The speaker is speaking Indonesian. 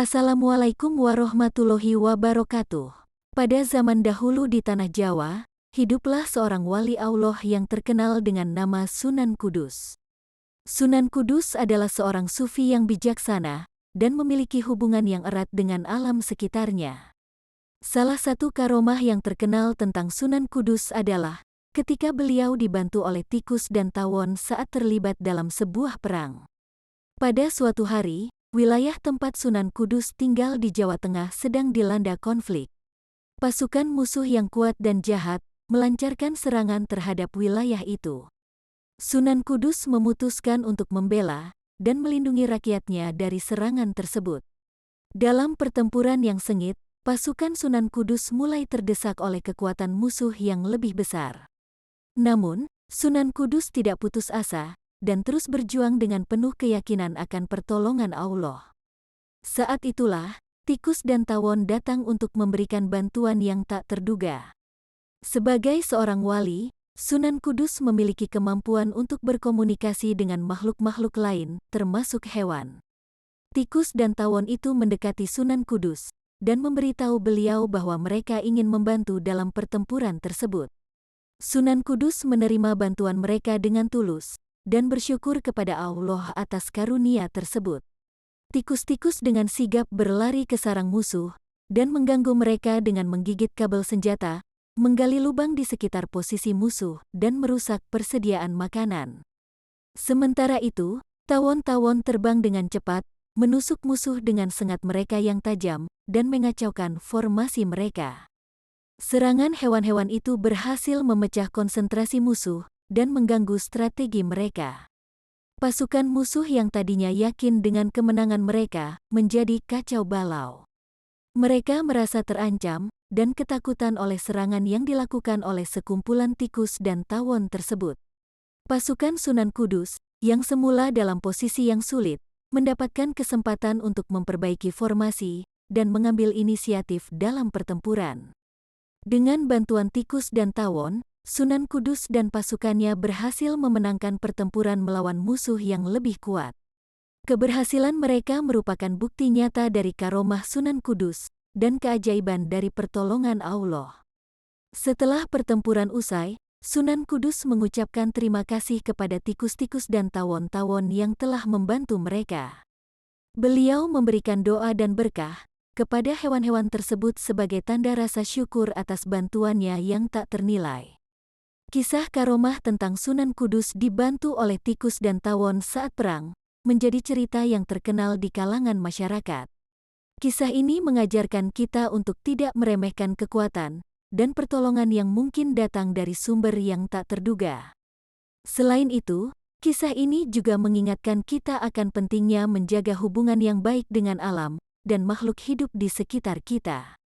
Assalamualaikum warahmatullahi wabarakatuh. Pada zaman dahulu di tanah Jawa, hiduplah seorang wali Allah yang terkenal dengan nama Sunan Kudus. Sunan Kudus adalah seorang sufi yang bijaksana dan memiliki hubungan yang erat dengan alam sekitarnya. Salah satu karomah yang terkenal tentang Sunan Kudus adalah ketika beliau dibantu oleh tikus dan tawon saat terlibat dalam sebuah perang. Pada suatu hari, wilayah tempat Sunan Kudus tinggal di Jawa Tengah sedang dilanda konflik. Pasukan musuh yang kuat dan jahat melancarkan serangan terhadap wilayah itu. Sunan Kudus memutuskan untuk membela dan melindungi rakyatnya dari serangan tersebut. Dalam pertempuran yang sengit, pasukan Sunan Kudus mulai terdesak oleh kekuatan musuh yang lebih besar. Namun, Sunan Kudus tidak putus asa dan terus berjuang dengan penuh keyakinan akan pertolongan Allah. Saat itulah, tikus dan tawon datang untuk memberikan bantuan yang tak terduga. Sebagai seorang wali, Sunan Kudus memiliki kemampuan untuk berkomunikasi dengan makhluk-makhluk lain, termasuk hewan. Tikus dan tawon itu mendekati Sunan Kudus dan memberitahu beliau bahwa mereka ingin membantu dalam pertempuran tersebut. Sunan Kudus menerima bantuan mereka dengan tulus dan bersyukur kepada Allah atas karunia tersebut. Tikus-tikus dengan sigap berlari ke sarang musuh dan mengganggu mereka dengan menggigit kabel senjata, menggali lubang di sekitar posisi musuh dan merusak persediaan makanan. Sementara itu, tawon-tawon terbang dengan cepat, menusuk musuh dengan sengat mereka yang tajam dan mengacaukan formasi mereka. Serangan hewan-hewan itu berhasil memecah konsentrasi musuh dan mengganggu strategi mereka. Pasukan musuh yang tadinya yakin dengan kemenangan mereka menjadi kacau balau. Mereka merasa terancam dan ketakutan oleh serangan yang dilakukan oleh sekumpulan tikus dan tawon tersebut. Pasukan Sunan Kudus, yang semula dalam posisi yang sulit, mendapatkan kesempatan untuk memperbaiki formasi dan mengambil inisiatif dalam pertempuran. Dengan bantuan tikus dan tawon, Sunan Kudus dan pasukannya berhasil memenangkan pertempuran melawan musuh yang lebih kuat. Keberhasilan mereka merupakan bukti nyata dari karomah Sunan Kudus dan keajaiban dari pertolongan Allah. Setelah pertempuran usai, Sunan Kudus mengucapkan terima kasih kepada tikus-tikus dan tawon-tawon yang telah membantu mereka. Beliau memberikan doa dan berkah kepada hewan-hewan tersebut sebagai tanda rasa syukur atas bantuannya yang tak ternilai. Kisah karomah tentang Sunan Kudus dibantu oleh tikus dan tawon saat perang menjadi cerita yang terkenal di kalangan masyarakat. Kisah ini mengajarkan kita untuk tidak meremehkan kekuatan dan pertolongan yang mungkin datang dari sumber yang tak terduga. Selain itu, kisah ini juga mengingatkan kita akan pentingnya menjaga hubungan yang baik dengan alam dan makhluk hidup di sekitar kita.